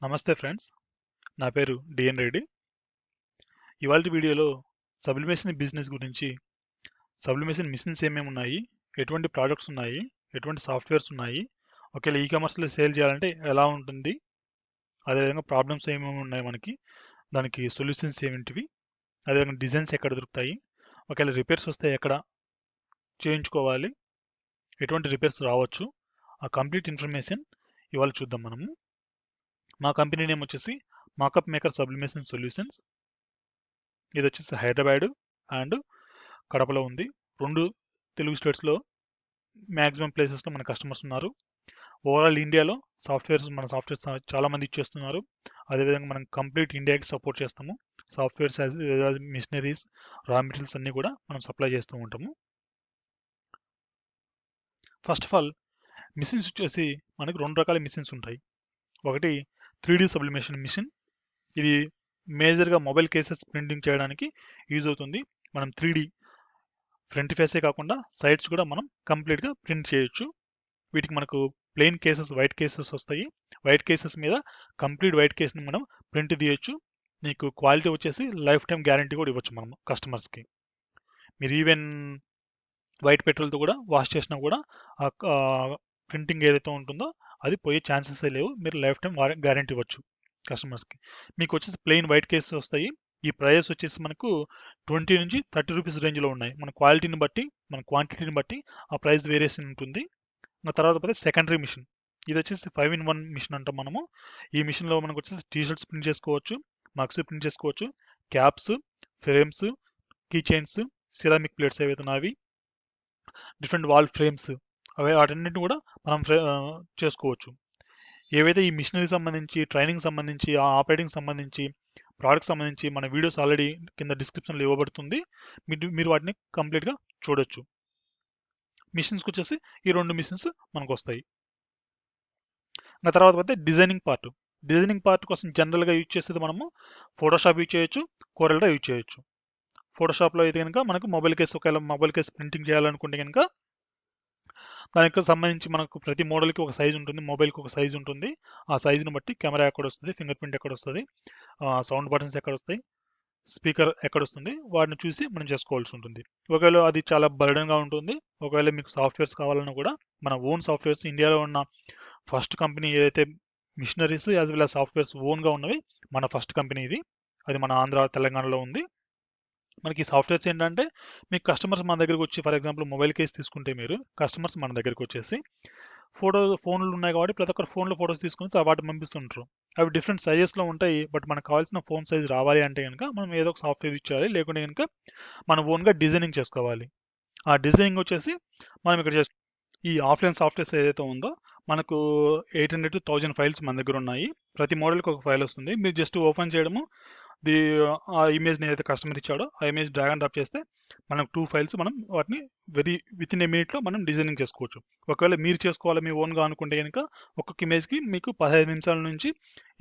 నమస్తే ఫ్రెండ్స్, నా పేరు DNREDDi. ఇవాల్టి వీడియోలో సబ్లిమేషన్ బిజినెస్ గురించి, సబ్లిమేషన్ మిషన్స్ ఏమేమి ఉన్నాయి, ఎటువంటి ప్రోడక్ట్స్ ఉన్నాయి, ఎటువంటి సాఫ్ట్వేర్స్ ఉన్నాయి, ఒకవేళ ఈకామర్స్లో సేల్ చేయాలంటే ఎలా ఉంటుంది, అదేవిధంగా ప్రాబ్లమ్స్ ఏమేమి ఉన్నాయి మనకి, దానికి సొల్యూషన్స్ ఏమిటివి, అదేవిధంగా డిజైన్స్ ఎక్కడ దొరుకుతాయి, ఒకవేళ రిపేర్స్ వస్తే ఎక్కడ చేయించుకోవాలి, ఎటువంటి రిపేర్స్ రావచ్చు, ఆ కంప్లీట్ ఇన్ఫర్మేషన్ ఇవాళ చూద్దాం మనము. మా కంపెనీ నేమ్ వచ్చేసి మాకప్ మేకర్ సబ్లిమేషన్ సొల్యూషన్స్. ఇది వచ్చేసి హైదరాబాద్ అండ్ కడపలో ఉంది. రెండు తెలుగు స్టేట్స్లో మ్యాక్సిమం ప్లేసెస్లో మన కస్టమర్స్ ఉన్నారు. ఓవరాల్ ఇండియాలో మన సాఫ్ట్వేర్స్ చాలా మంది ఇచ్చేస్తున్నారు. అదేవిధంగా మనం కంప్లీట్ ఇండియాకి సపోర్ట్ చేస్తాము. Softwares as machineries, raw materials అన్నీ కూడా మనం సప్లై చేస్తూ ఉంటాము. ఫస్ట్ ఆఫ్ ఆల్ మిషన్స్ వచ్చేసి మనకు రెండు రకాల మిషన్స్ ఉంటాయి. ఒకటి 3D సబ్లిమేషన్ మిషన్. ఇది మేజర్గా మొబైల్ కేసెస్ ప్రింటింగ్ చేయడానికి యూజ్ అవుతుంది. మనం 3D ఫ్రంట్ ఫేసే కాకుండా సైడ్స్ కూడా మనం కంప్లీట్గా ప్రింట్ చేయొచ్చు. వీటికి మనకు ప్లెయిన్ కేసెస్, వైట్ కేసెస్ వస్తాయి. వైట్ కేసెస్ మీద కంప్లీట్ వైట్ కేస్ని మనం ప్రింట్ తీయొచ్చు. మీకు క్వాలిటీ వచ్చేసి లైఫ్ టైం గ్యారంటీ కూడా ఇవ్వచ్చు మనం కస్టమర్స్కి. మీరు ఈవెన్ వైట్ పెట్రోల్తో కూడా వాష్ చేసినా కూడా ప్రింటింగ్ ఏదైతే ఉంటుందో అది పోయే ఛాన్సెస్ లేవు. మీరు లైఫ్ టైం గ్యారంటీ ఇవ్వచ్చు కస్టమర్స్కి. మీకు వచ్చేసి ప్లెయిన్ వైట్ కేసెస్ వస్తాయి. ఈ ప్రైస్ వచ్చేసి మనకు 20 నుంచి 30 రూపీస్ రేంజ్లో ఉన్నాయి. మన క్వాలిటీని బట్టి, మన క్వాంటిటీని బట్టి ఆ ప్రైస్ వేరియేషన్ ఉంటుంది. తర్వాత పోతే సెకండరీ మిషన్. ఇది వచ్చేసి 5-in-1 మిషన్ అంటాం మనము. ఈ మిషన్లో మనకు వచ్చేసి టీషర్ట్స్ ప్రింట్ చేసుకోవచ్చు, మగ్స్ ప్రింట్ చేసుకోవచ్చు, caps, frames, key chains, ceramic plates ఏవైతే ఉన్నావి, డిఫరెంట్ వాల్ ఫ్రేమ్స్, వాటన్నిటిని కూడా మనం చేసుకోవచ్చు. ఏవైతే ఈ మిషనరీ సంబంధించి, ట్రైనింగ్ సంబంధించి, ఆపరేటింగ్ సంబంధించి, ప్రోడక్ట్ సంబంధించి మన వీడియోస్ ఆల్రెడీ కింద డిస్క్రిప్షన్లో ఇవ్వబడుతుంది. మీరు వాటిని కంప్లీట్గా చూడొచ్చు. మిషన్స్కి వచ్చేసి ఈ రెండు మిషన్స్ మనకు వస్తాయి. తర్వాత పోతే డిజైనింగ్ పార్ట్. డిజైనింగ్ పార్ట్ కోసం జనరల్గా యూజ్ చేసేది మనము ఫోటోషాప్ యూజ్ చేయొచ్చు, కోరల్డ్రా యూజ్ చేయొచ్చు. ఫోటోషాప్లో అయితే కనుక మనకు ఒకవేళ మొబైల్ కేసు ప్రింటింగ్ చేయాలనుకుంటే కనుక దానికి సంబంధించి మనకు ప్రతి మోడల్కి ఒక సైజ్ ఉంటుంది, మొబైల్కి ఒక సైజ్ ఉంటుంది. ఆ సైజుని బట్టి కెమెరా ఎక్కడ వస్తుంది, ఫింగర్ ప్రింట్ ఎక్కడ వస్తుంది, సౌండ్ బటన్స్ ఎక్కడ వస్తాయి, స్పీకర్ ఎక్కడ వస్తుంది, వాటిని చూసి మనం చేసుకోవాల్సి ఉంటుంది. ఒకవేళ అది చాలా బర్డన్గా ఉంటుంది. ఒకవేళ మీకు సాఫ్ట్వేర్స్ కావాలన్నా కూడా మన ఓన్ సాఫ్ట్వేర్స్, ఇండియాలో ఉన్న ఫస్ట్ కంపెనీ ఏదైతే machineries as well as softwares ఓన్గా ఉన్నవి మన ఫస్ట్ కంపెనీ ఇది. అది మన ఆంధ్ర, తెలంగాణలో ఉంది. మనకి సాఫ్ట్వేర్స్ ఏంటంటే మీకు కస్టమర్స్ మన దగ్గరికి వచ్చి, ఫర్ ఎగ్జాంపుల్ మొబైల్ కేసు తీసుకుంటే మీరు కస్టమర్స్ మన దగ్గరికి వచ్చేసి ఫోన్లు ఉన్నాయి కాబట్టి ప్రతి ఒక్కరు ఫోన్లో ఫోటోస్ తీసుకుని వాటిని పంపిస్తుంటారు. అవి డిఫరెంట్ సైజెస్లో ఉంటాయి. బట్ మనకు కావాల్సిన ఫోన్ సైజ్ రావాలి అంటే కనుక మనం ఏదో ఒక సాఫ్ట్వేర్ ఇచ్చేయాలి, లేకుంటే కనుక మనం ఓన్గా డిజైనింగ్ చేసుకోవాలి. ఆ డిజైనింగ్ వచ్చేసి మనం ఇక్కడ ఈ ఆఫ్లైన్ సాఫ్ట్వేర్స్ ఏదైతే ఉందో మనకు 800 to 1000 ఫైల్స్ మన దగ్గర ఉన్నాయి. ప్రతి మోడల్కి ఒక ఫైల్ వస్తుంది. మీరు జస్ట్ ఓపెన్ చేయడము, ఆ ఇమేజ్ని ఏదైతే కస్టమర్ ఇచ్చాడో ఆ ఇమేజ్ డ్రాగ్ అండ్ డ్రాప్ చేస్తే మనకు 2 ఫైల్స్ మనం వాటిని విత్ ఇన్ ఏ మినిట్లో మనం డిజైనింగ్ చేసుకోవచ్చు. ఒకవేళ మీరు చేసుకోవాలి మీ ఓన్గా అనుకుంటే కనుక ఒక్కొక్క ఇమేజ్కి మీకు 15 నిమిషాల నుంచి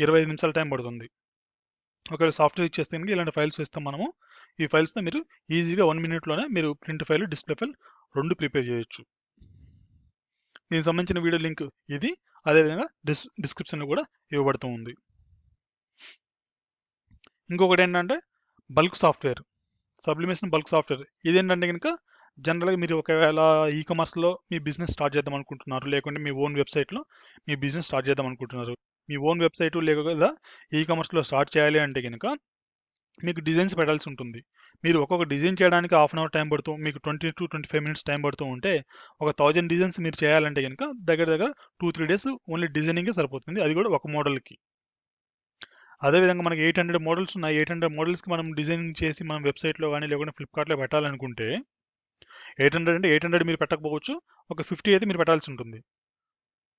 25 నిమిషాల టైం పడుతుంది. ఒకవేళ సాఫ్ట్వేర్ ఇచ్చేస్తే కనుక ఇలాంటి ఫైల్స్ ఇస్తాం మనము. ఈ ఫైల్స్తో మీరు ఈజీగా 1 మినిట్లోనే మీరు ప్రింట్ ఫైల్, డిస్ప్లే ఫైల్ రెండు ప్రిపేర్ చేయొచ్చు. దీనికి సంబంధించిన వీడియో లింక్ ఇది, అదేవిధంగా డిస్క్రిప్షన్లో కూడా ఇవ్వబడుతూ ఉంది. ఇంకొకటి ఏంటంటే bulk software, sublimation bulk software. ఇదేంటంటే కనుక జనరల్గా మీరు ఒకవేళ ఈకామర్స్లో మీ బిజినెస్ స్టార్ట్ చేద్దాం అనుకుంటున్నారు, లేకుంటే మీ ఓన్ వెబ్సైట్లో మీ బిజినెస్ స్టార్ట్ చేద్దాం అనుకుంటున్నారు. మీ ఓన్ వెబ్సైట్ లేకపోతే ఈకామర్స్లో స్టార్ట్ చేయాలి అంటే కనుక మీకు డిజైన్స్ పెట్టాల్సి ఉంటుంది. మీరు ఒక్కొక్క డిజైన్ చేయడానికి హాఫ్ అన్ అవర్ టైం పడుతూ, మీకు 20 to 25 మినిట్స్ టైం పడుతూ ఉంటే ఒక 1000 డిజైన్స్ మీరు చేయాలంటే కనుక దగ్గర 2-3 డేస్ ఓన్లీ డిజైనింగే సరిపోతుంది. అది కూడా ఒక మోడల్కి. అదేవిధంగా మనకి 800 మోడల్స్ ఉన్నాయి. 800 మోడల్స్కి మనం డిజైనింగ్ చేసి మనం వెబ్సైట్లో కానీ లేకుంటే ఫ్లిప్కార్ట్లో పెట్టాలనుకుంటే 800 అంటే 800 మీరు పెట్టకపోవచ్చు, ఒక 50 అయితే మీరు పెట్టాల్సి ఉంటుంది.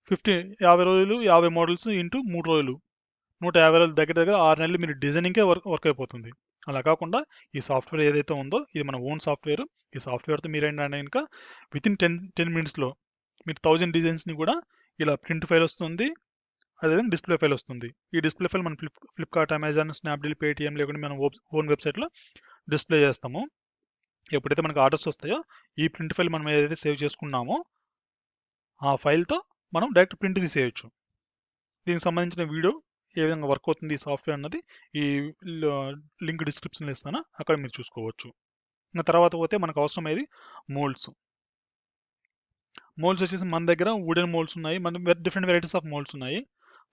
50 రోజులు 50 మోడల్స్ ఇంటూ 3 రోజులు 150 రోజులు, దగ్గర 6 నెలలు మీరు డిజైనింగ్కే వర్క్ అయిపోతుంది. అలా కాకుండా ఈ సాఫ్ట్వేర్ ఏదైతే ఉందో ఇది మన ఓన్ సాఫ్ట్వేర్. ఈ సాఫ్ట్వేర్తో మీరు ఏంటంటే కనుక విత్ ఇన్ 10 మినిట్స్లో మీకు 1000 డిజైన్స్ని కూడా ఇలా ప్రింట్ ఫైల్ వస్తుంది, అదేవిధంగా డిస్ప్లే ఫైల్ వస్తుంది. ఈ డిస్ప్లే ఫైల్ మనం ఫ్లిప్కార్ట్, అమెజాన్, స్నాప్డీల్, పేటిఎం లేకుంటే మనం ఓన్ వెబ్సైట్లో డిస్ప్లే చేస్తాము. ఎప్పుడైతే మనకు ఆర్డర్స్ వస్తాయో ఈ ప్రింట్ ఫైల్ మనం ఏదైతే సేవ్ చేసుకున్నామో ఆ ఫైల్తో మనం డైరెక్ట్ ప్రింట్ తీసేయచ్చు. దీనికి సంబంధించిన వీడియో ఏ విధంగా వర్క్ అవుతుంది ఈ సాఫ్ట్వేర్ అన్నది ఈ లింక్ డిస్క్రిప్షన్లో ఇస్తాను, అక్కడ మీరు చూసుకోవచ్చు. ఇంకా తర్వాత పోతే మనకు అవసరమయ్యేది మోల్డ్స్. మోల్డ్స్ వచ్చేసి మన దగ్గర వుడెన్ మోల్డ్స్ ఉన్నాయి, మన డిఫరెంట్ వెరైటీస్ ఆఫ్ మోల్డ్స్ ఉన్నాయి.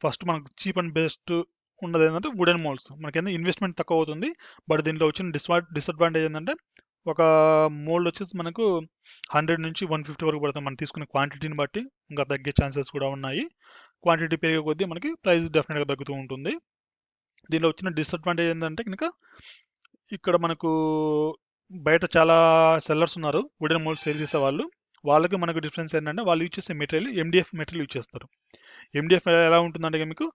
ఫస్ట్ మనకు చీప్ అండ్ బెస్ట్ ఉన్నది ఏంటంటే వుడెన్ మోల్డ్స్. మనకి ఇన్వెస్ట్మెంట్ తక్కువ అవుతుంది, బట్ దీంట్లో వచ్చిన డిసడ్వాంటేజ్ ఏంటంటే ఒక మోల్డ్ వచ్చేసి మనకు 100 నుంచి 150 వరకు పడుతుంది మనం తీసుకునే క్వాంటిటీని బట్టి, ఇంకా తగ్గే ఛాన్సెస్ కూడా ఉన్నాయి. క్వాంటిటీ పెరిగే కొద్దీ మనకి ప్రైస్ డెఫినెట్గా తగ్గుతూ ఉంటుంది. దీనిలో వచ్చిన డిసడ్వాంటేజ్ ఏంటంటే కనుక ఇక్కడ మనకు బయట చాలా సెల్లర్స్ ఉన్నారు వుడెన్ మోల్డ్ సేల్ చేసే వాళ్ళు. వాళ్ళకి మనకు డిఫరెన్స్ ఏంటంటే వాళ్ళు యూజ్ చేసే మెటీరియల్ MDF మెటీరియల్ యూజ్ చేస్తారు. MDF ఎలా ఉంటుందంటే మీకు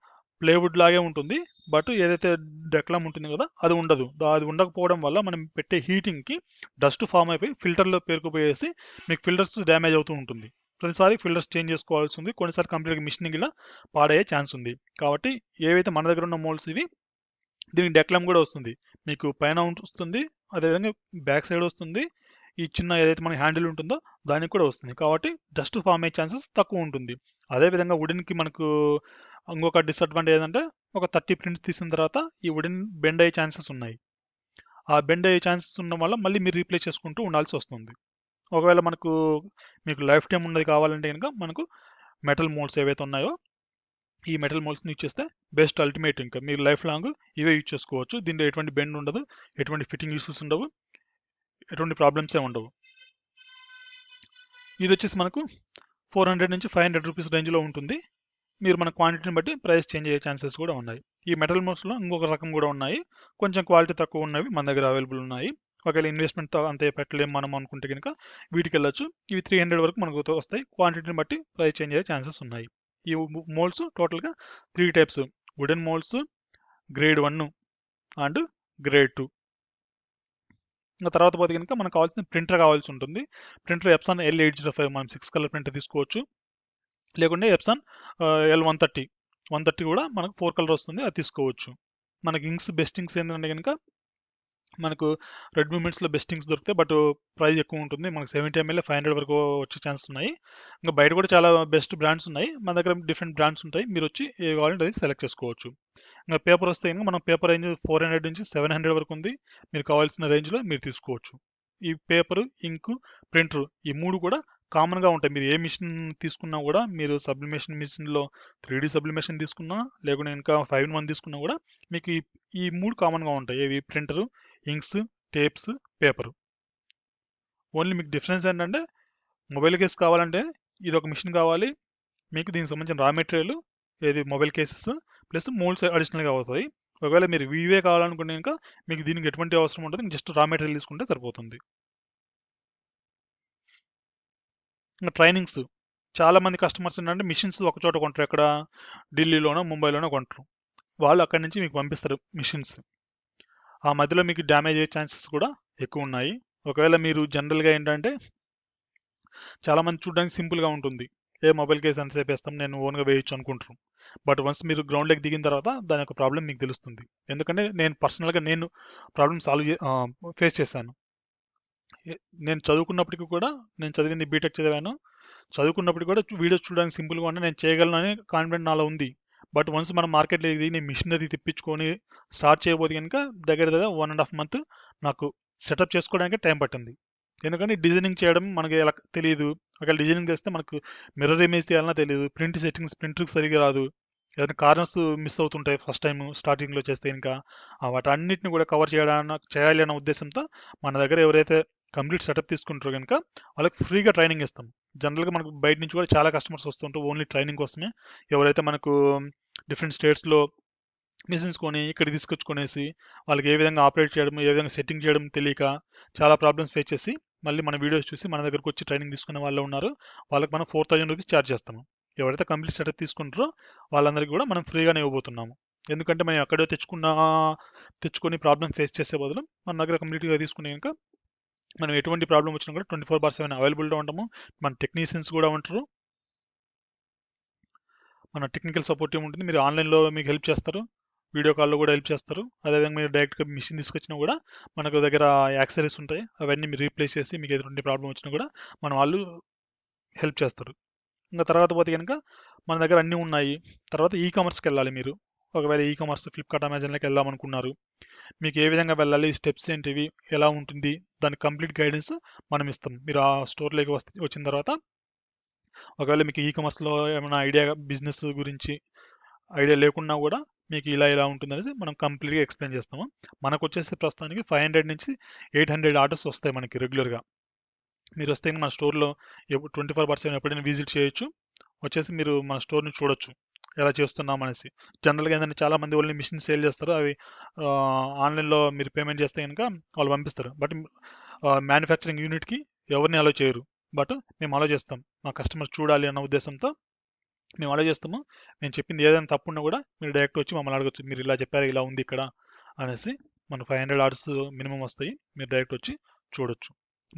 ప్లేవుడ్ లాగే ఉంటుంది, బట్ ఏదైతే డెక్లమ్ ఉంటుంది కదా అది ఉండదు. అది ఉండకపోవడం వల్ల మనం పెట్టే హీటింగ్కి డస్ట్ ఫామ్ అయిపోయి ఫిల్టర్లో పేరుకుపోయేసి మీకు ఫిల్టర్స్ డ్యామేజ్ అవుతూ ఉంటుంది. ప్రతిసారి ఫిల్టర్స్ చేంజ్ చేసుకోవాల్సి ఉంది, కొన్నిసారి కంప్లీట్గా మిషనింగ్ ఇలా పాడయ్యే ఛాన్స్ ఉంది. కాబట్టి ఏవైతే మన దగ్గర ఉన్న మోల్డ్స్ ఇవి, దీనికి డెక్లమ్ కూడా వస్తుంది, మీకు పైన వస్తుంది, అదేవిధంగా బ్యాక్ సైడ్ వస్తుంది, ఈ చిన్న ఏదైతే మన హ్యాండిల్ ఉంటుందో దానికి కూడా వస్తుంది. కాబట్టి డస్ట్ ఫామ్ అయ్యే ఛాన్సెస్ తక్కువ ఉంటుంది. అదేవిధంగా వుడెన్కి మనకు ఇంకొక డిసడ్వాంటేజ్ ఏంటంటే ఒక 30 ప్రింట్స్ తీసిన తర్వాత ఈ వుడెన్ బెండ్ అయ్యే ఛాన్సెస్ ఉన్నాయి. ఆ బెండ్ అయ్యే ఛాన్సెస్ ఉండడం వల్ల మళ్ళీ మీరు రీప్లేస్ చేసుకుంటూ ఉండాల్సి వస్తుంది. ఒకవేళ మీకు లైఫ్ టైం ఉన్నది కావాలంటే కనుక మనకు మెటల్ మోల్డ్స్ ఏవైతే ఉన్నాయో ఈ మెటల్ మోల్డ్స్ని యూజ్ చేస్తే బెస్ట్ అల్టిమేట్. ఇంకా మీరు లైఫ్ లాంగ్ ఇవే యూజ్ చేసుకోవచ్చు. దీంట్లో ఎటువంటి బెండ్ ఉండదు, ఎటువంటి ఫిట్టింగ్ ఇష్యూస్ ఉండవు, ఎటువంటి ప్రాబ్లమ్సే ఉండవు. ఇది వచ్చేసి మనకు 400 నుంచి 500 రూపీస్ రేంజ్లో ఉంటుంది. మీరు మన క్వాంటిటీని బట్టి ప్రైస్ చేంజ్ అయ్యే ఛాన్సెస్ కూడా ఉన్నాయి. ఈ మెటల్ మోల్డ్స్లో ఇంకొక రకం కూడా ఉన్నాయి, కొంచెం క్వాలిటీ తక్కువ ఉన్నవి మన దగ్గర అవైలబుల్ ఉన్నాయి. ఒకవేళ ఇన్వెస్ట్మెంట్ అంతే పెట్టలేము మనం అనుకుంటే కనుక వీటికి వెళ్ళొచ్చు. ఇవి 300 వరకు మనకు వస్తాయి. క్వాంటిటీని బట్టి ప్రైస్ చేంజ్ అయ్యే ఛాన్సెస్ ఉన్నాయి. ఈ మోల్డ్స్ టోటల్గా 3 types: wooden moulds, grade 1 and grade 2. ఇంకా తర్వాత పోతే కనుక మనకు కావాల్సిన ప్రింటర్ కావాల్సి ఉంటుంది. ప్రింటర్ ఎప్సాన్ L805 మనం 6 కలర్ ప్రింటర్ తీసుకోవచ్చు, లేకుంటే ఎప్సాన్ L130 కూడా మనకు 4 కలర్ వస్తుంది, అది తీసుకోవచ్చు. మనకి బెస్ట్ ఇంక్స్ ఏంటంటే కనుక మనకు రెడ్ మూమెంట్స్లో బెస్ట్ ఇంక్స్ దొరుకుతాయి, బట్ ప్రైస్ ఎక్కువ ఉంటుంది. మనకు 70 ml 500 వరకు వచ్చే ఛాన్సెస్ ఉన్నాయి. ఇంకా బయట కూడా చాలా బెస్ట్ బ్రాండ్స్ ఉన్నాయి, మన దగ్గర డిఫరెంట్ బ్రాండ్స్ ఉంటాయి. మీరు వచ్చి ఏ కావాలంటే అది సెలెక్ట్ చేసుకోవచ్చు. ఇంకా పేపర్ వస్తే కనుక మనం పేపర్ రేంజ్ 400 నుంచి 700 వరకు ఉంది. మీరు కావాల్సిన రేంజ్లో మీరు తీసుకోవచ్చు. ఈ పేపర్, ఇంకు, ప్రింటర్ ఈ 3 కూడా కామన్గా ఉంటాయి. మీరు ఏ మిషన్ తీసుకున్నా కూడా, మీరు సబ్లిమేషన్ మిషన్లో 3D సబ్లిమేషన్ తీసుకున్నా, లేకుంటే ఇంకా 5-in-1 తీసుకున్నా కూడా మీకు ఈ 3 కామన్గా ఉంటాయి. ఏవి? Printer, inks, tapes, paper. Only మీకు డిఫరెన్స్ ఏంటంటే మొబైల్ కేస్ కావాలంటే ఇది ఒక మిషన్ కావాలి, మీకు దీనికి సంబంధించిన రా మెటీరియల్ ఏది మొబైల్ కేసెస్ ప్లస్ మోల్డ్స్ అడిషనల్గా అవుతాయి. ఒకవేళ మీరు ఇవే కావాలనుకుంటే ఇంకా మీకు దీనికి ఎటువంటి అవసరం ఉంటుంది, జస్ట్ రా మెటీరియల్ తీసుకుంటే సరిపోతుంది. ఇంకా ట్రైనింగ్స్, చాలా మంది కస్టమర్స్ ఏంటంటే మిషన్స్ ఒక చోట కొంటారు, ఎక్కడ? ఢిల్లీలోనో ముంబైలోనో కొంటారు. వాళ్ళు అక్కడి నుంచి మీకు పంపిస్తారు మిషన్స్. ఆ మధ్యలో మీకు డ్యామేజ్ అయ్యే ఛాన్సెస్ కూడా ఎక్కువ ఉన్నాయి. ఒకవేళ మీరు జనరల్గా ఏంటంటే చాలామంది చూడడానికి సింపుల్గా ఉంటుంది, ఏ మొబైల్ కేసు ఎంతసేపు వేస్తాం, నేను ఓన్గా వేయొచ్చు అనుకుంటారు. బట్ వన్స్ మీరు గ్రౌండ్లోకి దిగిన తర్వాత దాని యొక్క ప్రాబ్లం మీకు తెలుస్తుంది. ఎందుకంటే నేను పర్సనల్గా ప్రాబ్లమ్ ఫేస్ చేశాను. నేను చదువుకున్నప్పటికీ కూడా, నేను చదివింది బీటెక్ చదివాను, చదువుకున్నప్పటికీ కూడా వీడియోస్ చూడడానికి సింపుల్గా ఉన్నా నేను చేయగలను అనే కాన్ఫిడెంట్ నాలో ఉంది. బట్ వన్స్ మనం మార్కెట్లో దిగి నేను మిషనరీ తెప్పించుకొని స్టార్ట్ చేయబోదు కనుక దగ్గర 1.5 month నాకు సెటప్ చేసుకోవడానికి టైం పట్టింది. ఎందుకంటే డిజైనింగ్ చేయడం మనకి ఎలా తెలియదు, ఒకవేళ డిజైనింగ్ చేస్తే మనకు మిర్రర్ ఇమేజ్ తీయాలన్నా తెలియదు, ప్రింట్కి సరిగా రాదు, ఏదైనా కార్నర్స్ మిస్ అవుతుంటాయి ఫస్ట్ టైం స్టార్టింగ్లో చేస్తే. ఇంకా వాటన్నిటిని కూడా కవర్ చేయాలి అన్న ఉద్దేశంతో మన దగ్గర ఎవరైతే కంప్లీట్ సెటప్ తీసుకుంటారో కనుక వాళ్ళకి ఫ్రీగా ట్రైనింగ్ ఇస్తాం. జనరల్గా మనకు బయట నుంచి కూడా చాలా కస్టమర్స్ వస్తుంటారు ఓన్లీ ట్రైనింగ్ కోసమే. ఎవరైతే మనకు డిఫరెంట్ స్టేట్స్లో మిషన్స్ కొని ఇక్కడ తీసుకొచ్చుకొనేసి వాళ్ళకి ఏ విధంగా ఆపరేట్ చేయడం, ఏ విధంగా సెట్టింగ్ చేయడం తెలియక చాలా ప్రాబ్లమ్స్ ఫేస్ చేసి మళ్ళీ మన వీడియోస్ చూసి మన దగ్గరకు వచ్చి ట్రైనింగ్ తీసుకునే వాళ్ళు ఉన్నారు. వాళ్ళకి మనం 4000 రూపీస్ ఛార్జ్ చేస్తాము. ఎవరైతే కంప్లీట్ సెటప్ తీసుకుంటారో వాళ్ళందరికీ కూడా మనం ఫ్రీగానే ఇవ్వబోతున్నాము. ఎందుకంటే మనం ఎక్కడో తెచ్చుకొని ప్రాబ్లమ్ ఫేస్ చేసే బదులు మన దగ్గర కంప్లీట్గా తీసుకునే కనుక మనం ఎటువంటి ప్రాబ్లం వచ్చినా కూడా 24/7 అవైలబుల్గా ఉంటాము. మన టెక్నీషియన్స్ కూడా ఉంటారు, మన టెక్నికల్ సపోర్ట్ టీమ్ ఉంటుంది. మీరు ఆన్లైన్లో మీకు హెల్ప్ చేస్తారు, వీడియో కాల్లో కూడా హెల్ప్ చేస్తారు. అదేవిధంగా మీరు డైరెక్ట్గా మిషన్ తీసుకొచ్చినా కూడా మనకు దగ్గర యాక్సెసరీస్ ఉంటాయి, అవన్నీ మీరు రీప్లేస్ చేసి మీకు ఎటువంటి ప్రాబ్లం వచ్చినా కూడా మన వాళ్ళు హెల్ప్ చేస్తారు. ఇంకా తర్వాత పోతే కనుక మన దగ్గర అన్నీ ఉన్నాయి. తర్వాత కామర్స్కి వెళ్ళాలి మీరు. ఒకవేళ ఈ కామర్స్ ఫ్లిప్కార్ట్ అమెజాన్లోకి వెళ్దామనుకున్నారు, మీకు ఏ విధంగా వెళ్ళాలి, స్టెప్స్ ఏంటివి, ఎలా ఉంటుంది, దాని కంప్లీట్ గైడెన్స్ మనం ఇస్తాం. మీరు ఆ స్టోర్లోకి వచ్చిన తర్వాత ఒకవేళ మీకు ఈ కామర్స్లో ఏమైనా ఐడియా, బిజినెస్ గురించి ఐడియా లేకున్నా కూడా మీకు ఇలా ఉంటుందనేసి మనం కంప్లీట్గా ఎక్స్ప్లెయిన్ చేస్తాము. మనకు వచ్చేసి ప్రస్తుతానికి 500 నుంచి 800 ఆర్డర్స్ వస్తాయి మనకి రెగ్యులర్గా. మీరు వస్తే మన స్టోర్లో 24/7 ఎప్పుడైనా విజిట్ చేయొచ్చు. వచ్చేసి మీరు మన స్టోర్ని చూడొచ్చు ఎలా చేస్తున్నాం అనేసి. జనరల్గా ఏంటంటే చాలా మంది వాళ్ళని మిషన్ సేల్ చేస్తారు, అవి ఆన్లైన్లో మీరు పేమెంట్ చేస్తే కనుక వాళ్ళు పంపిస్తారు. బట్ మ్యానుఫ్యాక్చరింగ్ యూనిట్కి ఎవరిని అలో చేయరు. బట్ మేము అలో చేస్తాం, మా కస్టమర్ చూడాలి అన్న ఉద్దేశంతో మేము అలా చేస్తాము. నేను చెప్పింది ఏదైనా తప్పు ఉన్నా కూడా మీరు డైరెక్ట్ వచ్చి మమ్మల్ని అడగచ్చు, మీరు ఇలా చెప్పారు, ఇలా ఉంది ఇక్కడ అనేసి. మన 500 ఆర్డర్స్ మినిమం వస్తాయి, మీరు డైరెక్ట్ వచ్చి చూడొచ్చు.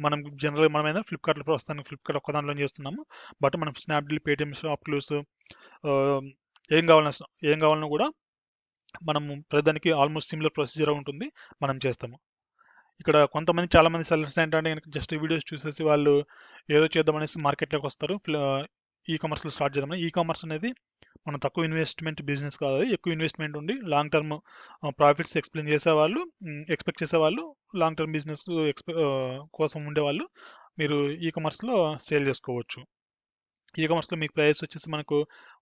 మనం జనరల్గా మనం ఏదైనా ఫ్లిప్కార్ట్లో ప్రస్తుతానికి ఫ్లిప్కార్ట్ ఒక్క దాంట్లో చేస్తున్నాము. బట్ మనం స్నాప్డీల్, పేటిఎం, షాప్ క్లూస్ ఏం కావాలన్నా కూడా మనము ప్రతిదానికి ఆల్మోస్ట్ సిమిలర్ ప్రొసీజర్ ఉంటుంది, మనం చేస్తాము. ఇక్కడ చాలా మంది సెల్లర్స్ ఏంటంటే జస్ట్ వీడియోస్ చూసేసి వాళ్ళు ఏదో చేద్దామనేసి మార్కెట్లోకి వస్తారు. ఈ కామర్స్లో స్టార్ట్ చేద్దామని. ఈ కామర్స్ అనేది మనం తక్కువ ఇన్వెస్ట్మెంట్ బిజినెస్ కాదు, ఎక్కువ ఇన్వెస్ట్మెంట్ ఉండి లాంగ్ టర్మ్ ప్రాఫిట్స్ ఎక్స్పెక్ట్ చేసేవాళ్ళు, లాంగ్ టర్మ్ బిజినెస్ కోసం ఉండేవాళ్ళు మీరు ఈ కామర్స్లో సేల్ చేసుకోవచ్చు. ఈ కామర్స్లో మీకు ప్రైస్ వచ్చేసి మనకు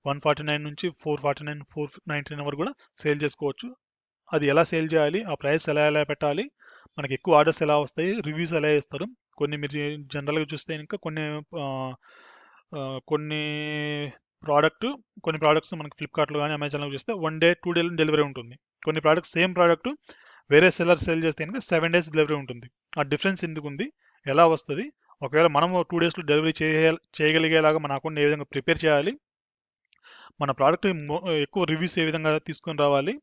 149 నుంచి 449, 499 వరకు కూడా సేల్ చేసుకోవచ్చు. అది ఎలా సేల్ చేయాలి, ఆ ప్రైస్ ఎలా పెట్టాలి, మనకి ఎక్కువ ఆర్డర్స్ ఎలా వస్తాయి, రివ్యూస్ ఎలా ఇస్తారు, మీరు జనరల్గా చూస్తే ఇంకా కొన్ని ప్రోడక్ట్స్ మనకి ఫ్లిప్కార్ట్లో కానీ అమెజాన్లో చూస్తే 1 డే 2 డేలో డెలివరీ ఉంటుంది. కొన్ని ప్రోడక్ట్స్ సేమ్ ప్రోడక్ట్ వేరే సెల్లర్ సేల్ చేస్తే కనుక 7 డేస్ డెలివరీ ఉంటుంది. ఆ డిఫరెన్స్ ఎందుకు ఉంది, ఎలా వస్తుంది, ఒకవేళ మనము 2 డేస్లో డెలివరీ చేయగలిగేలాగా మన అకౌంట్ ఏ విధంగా ప్రిపేర్ చేయాలి, మన ప్రోడక్ట్ ఎక్కువ రివ్యూస్ ఏ విధంగా తీసుకొని రావాలి,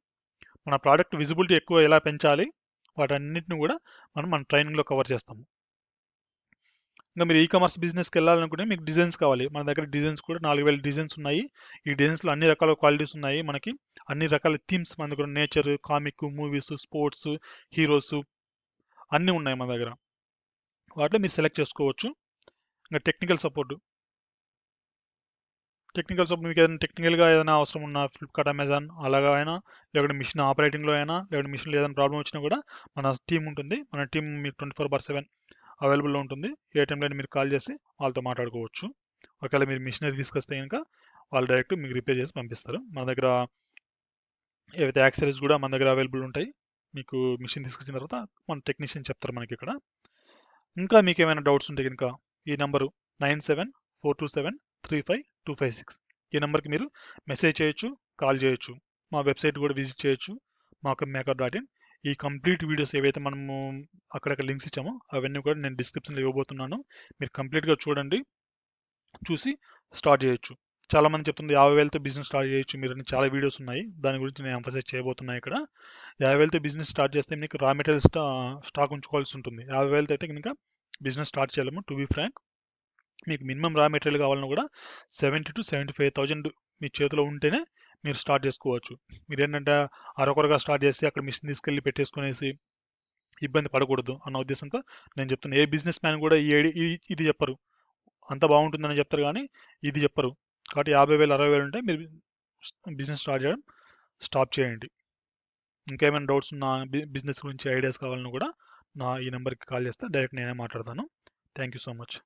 మన ప్రోడక్ట్ విజిబిలిటీ ఎక్కువ ఎలా పెంచాలి, వాటన్నిటిని కూడా మన ట్రైనింగ్లో కవర్ చేస్తాము. ఇంకా మీరు ఈ కామర్స్ బిజినెస్కి వెళ్ళాలనుకుంటే మీకు డిజైన్స్ కావాలి. మన దగ్గర డిజైన్స్ కూడా 4000 డిజైన్స్ ఉన్నాయి. ఈ డిజైన్స్లో అన్ని రకాల క్వాలిటీస్ ఉన్నాయి. మనకి అన్ని రకాల థీమ్స్ మన దగ్గర nature, comic, movies, sports, heroes అన్నీ ఉన్నాయి మన దగ్గర. వాటిలో మీరు సెలెక్ట్ చేసుకోవచ్చు. ఇంకా టెక్నికల్ సపోర్ట్ మీకు ఏదైనా టెక్నికల్గా ఏదైనా అవసరం ఉన్న ఫ్లిప్కార్ట్, అమెజాన్ అలాగా అయినా, లేకపోతే మిషన్ ఆపరేటింగ్లో అయినా, లేకపోతే మిషన్లో ఏదైనా ప్రాబ్లం వచ్చినా కూడా మన టీం ఉంటుంది. మన టీం మీకు 24/7 అవైలబుల్లో ఉంటుంది. ఏ టైంలో మీరు కాల్ చేసి వాళ్ళతో మాట్లాడుకోవచ్చు. ఒకవేళ మీరు మిషనరీ తీసుకొస్తే కనుక వాళ్ళు డైరెక్ట్ మీకు రిపేర్ చేసి పంపిస్తారు. మన దగ్గర ఏవైతే యాక్సరీస్ కూడా మన దగ్గర అవైలబుల్ ఉంటాయి. మీకు మిషన్ తీసుకొచ్చిన తర్వాత మన టెక్నీషియన్ చెప్తారు మనకి ఇక్కడ. ఇంకా మీకు ఏమైనా డౌట్స్ ఉంటే కనుక ఈ నెంబరు 9742735256 ఈ నెంబర్కి మీరు మెసేజ్ చేయొచ్చు, కాల్ చేయొచ్చు. మా వెబ్సైట్ కూడా విజిట్ చేయొచ్చు, makeup.in. ఈ కంప్లీట్ వీడియోస్ ఏవైతే మనము అక్కడక్కడ లింక్స్ ఇచ్చామో అవన్నీ కూడా నేను డిస్క్రిప్షన్లో ఇవ్వబోతున్నాను. మీరు కంప్లీట్గా చూడండి, చూసి స్టార్ట్ చేయొచ్చు. చాలా మంది చెప్తుంది 50,000తో బిజినెస్ స్టార్ట్ చేయొచ్చు మీరు అని. చాలా వీడియోస్ ఉన్నాయి, దాని గురించి నేను ఎంఫసైజ్ చేయబోతున్నాను ఇక్కడ. 50,000తో బిజినెస్ స్టార్ట్ చేస్తే మీకు రా మెటీరియల్ స్టాక్ ఉంచుకోవాల్సి ఉంటుంది. 50,000తో అయితే కనుక బిజినెస్ స్టార్ట్ చేయలేము. టు బీ ఫ్రాంక్, మీకు మినిమం రా మెటీరియల్ కావాలన్నా కూడా 70,000 to 75,000 మీ చేతిలో ఉంటేనే మీరు స్టార్ట్ చేసుకోవచ్చు. మీరు ఏంటంటే అరకొరగా స్టార్ట్ చేసి అక్కడ మిషన్ తీసుకెళ్ళి పెట్టేసుకునేసి ఇబ్బంది పడకూడదు అన్న ఉద్దేశంతో నేను చెప్తున్నాను. ఏ బిజినెస్ మ్యాన్ కూడా ఇది చెప్పరు, అంత బాగుంటుందని చెప్తారు కానీ ఇది చెప్పరు. కాబట్టి 50,000, 60,000 ఉంటే మీరు బిజినెస్ స్టార్ట్ చేయడం స్టాప్ చేయండి. ఇంకేమైనా డౌట్స్ ఉన్న బిజినెస్ గురించి ఐడియాస్ కావాలన్నా కూడా ఈ నెంబర్కి కాల్ చేస్తే డైరెక్ట్ నేనే మాట్లాడతాను. Thank you so much.